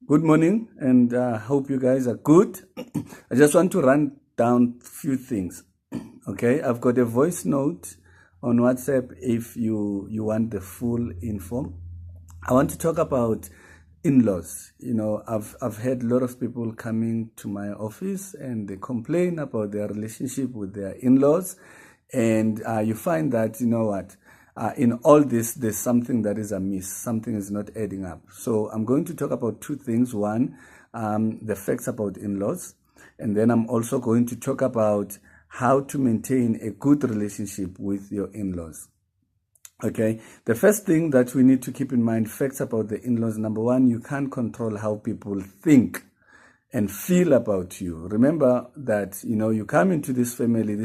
Good morning, and hope you guys are good. I just want to run down a few things. Okay, I've got a voice note on WhatsApp if you want the full info. I want to talk about in-laws. I've had a lot of people coming to my office and they complain about their relationship with their in-laws, and you find that in all this, there's something that is amiss. Something is not adding up. So I'm going to talk about two things. One, the facts about in-laws. And then I'm also going to talk about how to maintain a good relationship with your in-laws. Okay, the first thing that we need to keep in mind, facts about the in-laws. Number one, you can't control how people think and feel about you. Remember that, you come into this family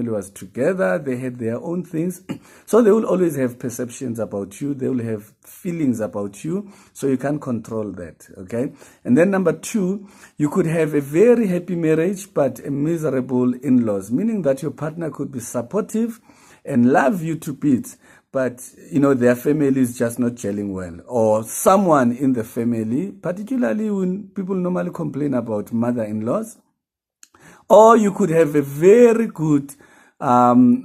was together, they had their own things. So they will always have perceptions about you, they will have feelings about you, so you can't control that, okay? And then number two, you could have a very happy marriage, but a miserable in-laws, meaning that your partner could be supportive and love you to bits, but their family is just not gelling well, or someone in the family, particularly when people normally complain about mother-in-laws. Or you could have a very good mother-in-law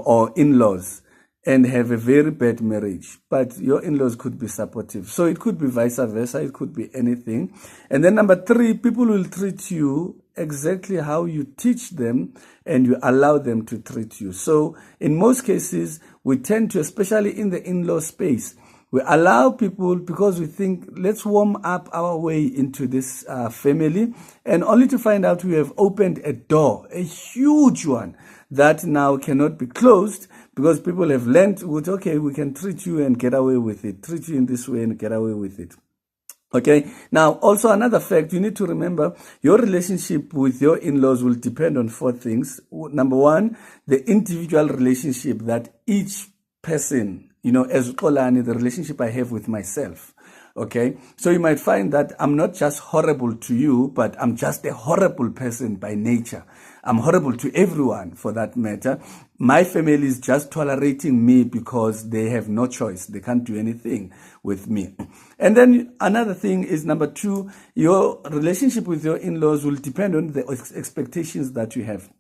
or in-laws and have a very bad marriage, but your in-laws could be supportive. So it could be vice versa, it could be anything. And then number three, people will treat you exactly how you teach them and you allow them to treat you. So in most cases, we tend to, especially in the in-law space, we allow people because we think, let's warm up our way into this family, and only to find out we have opened a door, a huge one, that now cannot be closed because people have learned, okay, we can treat you and get away with it, treat you in this way and get away with it. Okay, now also another fact, you need to remember your relationship with your in-laws will depend on four things. Number one, the individual relationship that each person, as Kolani, the relationship I have with myself. Okay, so you might find that I'm not just horrible to you, but I'm just a horrible person by nature. I'm horrible to everyone for that matter. My family is just tolerating me because they have no choice. They can't do anything with me. And then another thing is number two, your relationship with your in-laws will depend on the expectations that you have.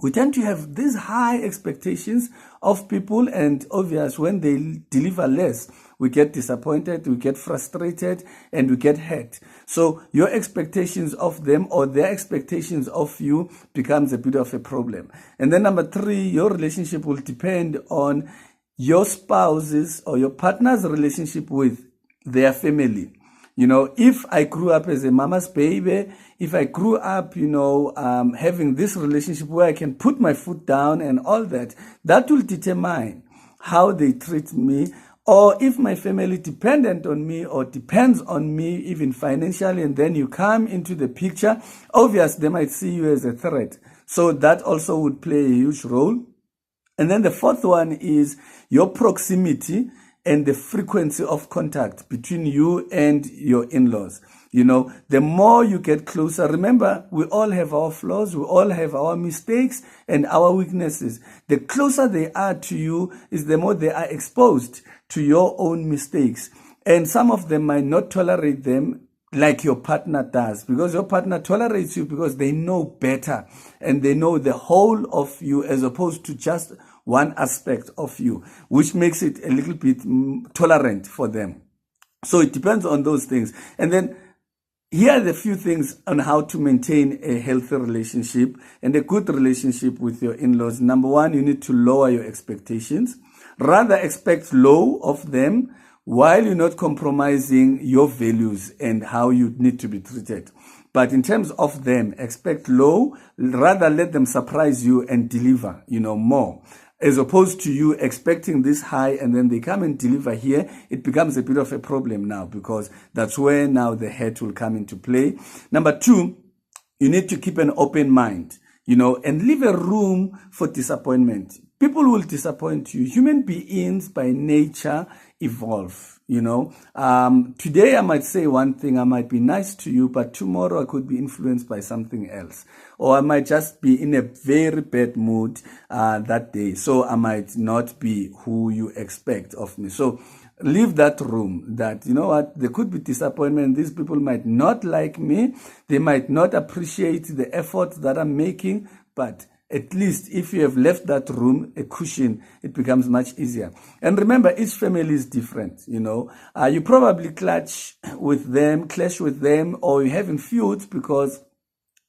We tend to have these high expectations of people, and obvious when they deliver less, we get disappointed, we get frustrated, and we get hurt. So your expectations of them or their expectations of you becomes a bit of a problem. And then number three, your relationship will depend on your spouse's or your partner's relationship with their family. If I grew up as a mama's baby, if I grew up, having this relationship where I can put my foot down and all that, that will determine how they treat me. Or if my family dependent on me or depends on me even financially, and then you come into the picture, obviously they might see you as a threat. So that also would play a huge role. And then the fourth one is your proximity and the frequency of contact between you and your in-laws. The more you get closer, remember, we all have our flaws, we all have our mistakes and our weaknesses. The closer they are to you is the more they are exposed to your own mistakes. And some of them might not tolerate them like your partner does, because your partner tolerates you because they know better and they know the whole of you as opposed to just one aspect of you, which makes it a little bit tolerant for them. So it depends on those things. And then here are the few things on how to maintain a healthy relationship and a good relationship with your in-laws. Number one, you need to lower your expectations. Rather expect low of them while you're not compromising your values and how you need to be treated. But in terms of them, expect low, rather let them surprise you and deliver, more. As opposed to you expecting this high and then they come and deliver here, it becomes a bit of a problem now because that's where now the hurt will come into play. Number two, you need to keep an open mind, and leave a room for disappointment. People will disappoint you. Human beings by nature evolve. Today I might say one thing, I might be nice to you, but tomorrow I could be influenced by something else. Or I might just be in a very bad mood that day. So I might not be who you expect of me. So leave that room. That, you know what, there could be disappointment. These people might not like me. They might not appreciate the effort that I'm making, but at least if you have left that room a cushion, it becomes much easier. And remember, each family is different. You probably clash with them, or you're having feuds because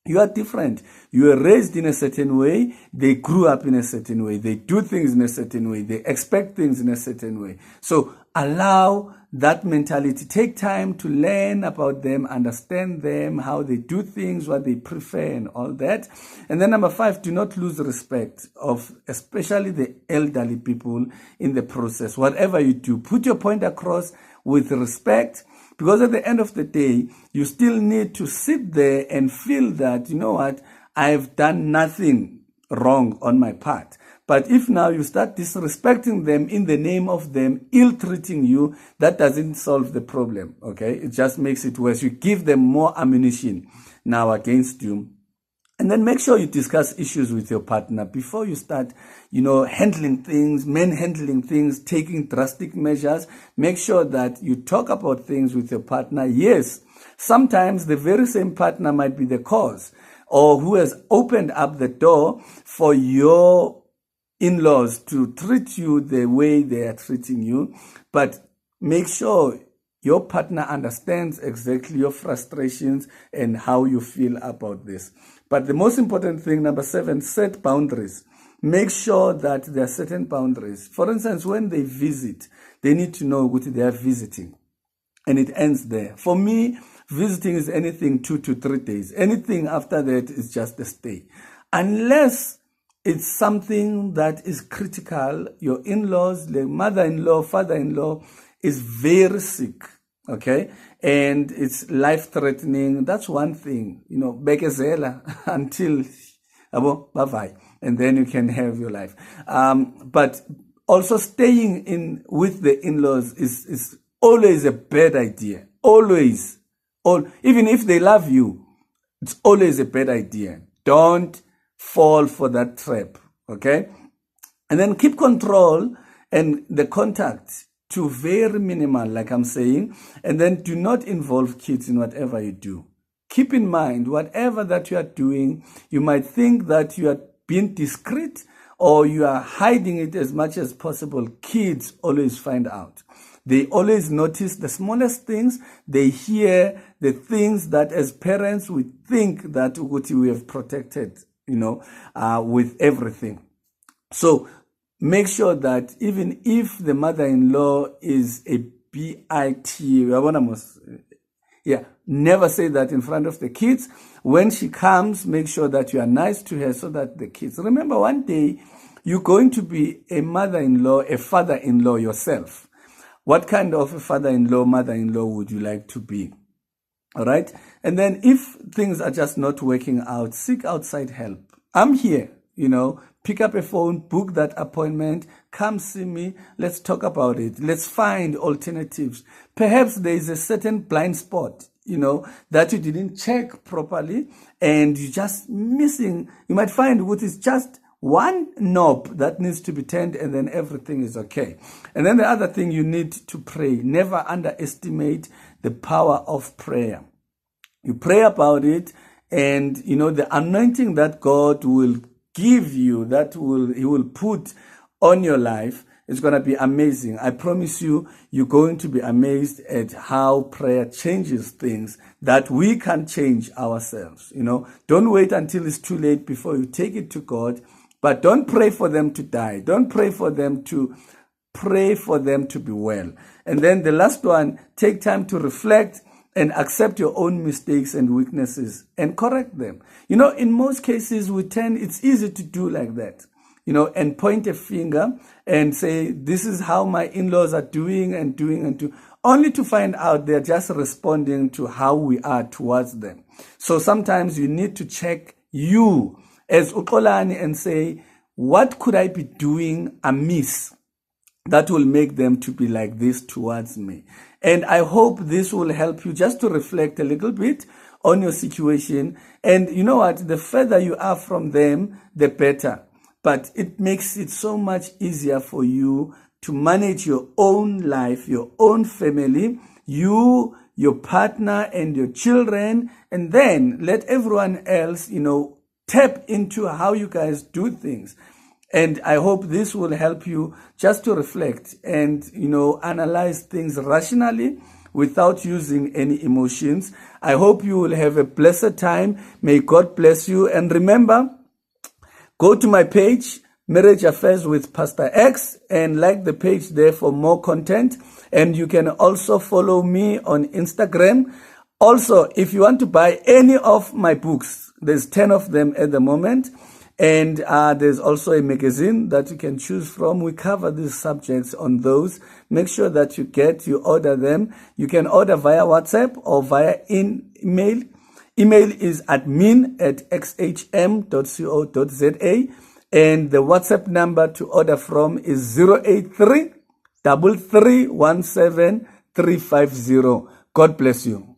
you are different. You were raised in a certain way. They grew up in a certain way. They do things in a certain way. They expect things in a certain way. So allow that mentality. Take time to learn about them, understand them, how they do things, what they prefer, and all that. And then number 5, do not lose respect of especially the elderly people in the process. Whatever you do, put your point across with respect. Because at the end of the day, you still need to sit there and feel that, you know what, I've done nothing wrong on my part. But if now you start disrespecting them in the name of them ill-treating you, that doesn't solve the problem, okay? It just makes it worse. You give them more ammunition now against you. And then make sure you discuss issues with your partner before you start, handling things, taking drastic measures. Make sure that you talk about things with your partner. Yes, sometimes the very same partner might be the cause, or who has opened up the door for your in-laws to treat you the way they are treating you. But make sure your partner understands exactly your frustrations and how you feel about this. But the most important thing, number 7, set boundaries. Make sure that there are certain boundaries. For instance, when they visit, they need to know what they are visiting. And it ends there. For me, visiting is anything 2 to 3 days. Anything after that is just a stay. Unless it's something that is critical, your in-laws, the mother-in-law, father-in-law, is very sick, okay? And it's life-threatening. That's one thing, bekezela until, bye-bye, and then you can have your life. But also staying in with the in-laws is always a bad idea. Always. Even if they love you, it's always a bad idea. Don't fall for that trap, okay? And then keep control and the contact to very minimal, like I'm saying, and then do not involve kids in whatever you do. Keep in mind, whatever that you are doing, you might think that you are being discreet or you are hiding it as much as possible. Kids always find out. They always notice the smallest things. They hear the things that as parents we think that we have protected, with everything. So make sure that even if the mother-in-law is a BIT, never say that in front of the kids. When she comes, make sure that you are nice to her so that the kids... Remember, one day, you're going to be a mother-in-law, a father-in-law yourself. What kind of a father-in-law, mother-in-law would you like to be? All right? And then if things are just not working out, seek outside help. I'm here, pick up a phone, book that appointment, come see me, let's talk about it. Let's find alternatives. Perhaps there is a certain blind spot, that you didn't check properly and you're just missing. You might find what is just one knob that needs to be turned and then everything is okay. And then the other thing, you need to pray. Never underestimate the power of prayer. You pray about it and, the anointing that God will give you, He will put on your life, is going to be amazing. I promise you, you're going to be amazed at how prayer changes things that we can change ourselves. Don't wait until it's too late before you take it to God, but don't pray for them to die. Don't pray for them to be well. And then the last one, take time to reflect and accept your own mistakes and weaknesses and correct them. In most cases, it's easy to do like that, and point a finger and say, this is how my in-laws are doing, only to find out they're just responding to how we are towards them. So sometimes you need to check you as Ukolani and say, what could I be doing amiss that will make them to be like this towards me? And I hope this will help you just to reflect a little bit on your situation. And you know what? The further you are from them, the better. But it makes it so much easier for you to manage your own life, your own family, you, your partner, and your children, and then let everyone else, tap into how you guys do things. And I hope this will help you just to reflect and, analyze things rationally without using any emotions. I hope you will have a blessed time. May God bless you. And remember, go to my page, Marriage Affairs with Pastor X, and like the page there for more content. And you can also follow me on Instagram. Also, if you want to buy any of my books, there's 10 of them at the moment. And there's also a magazine that you can choose from. We cover these subjects on those. Make sure that you order them. You can order via WhatsApp or via email. Email is admin@xhm.co.za. And the WhatsApp number to order from is 083 3317 350. God bless you.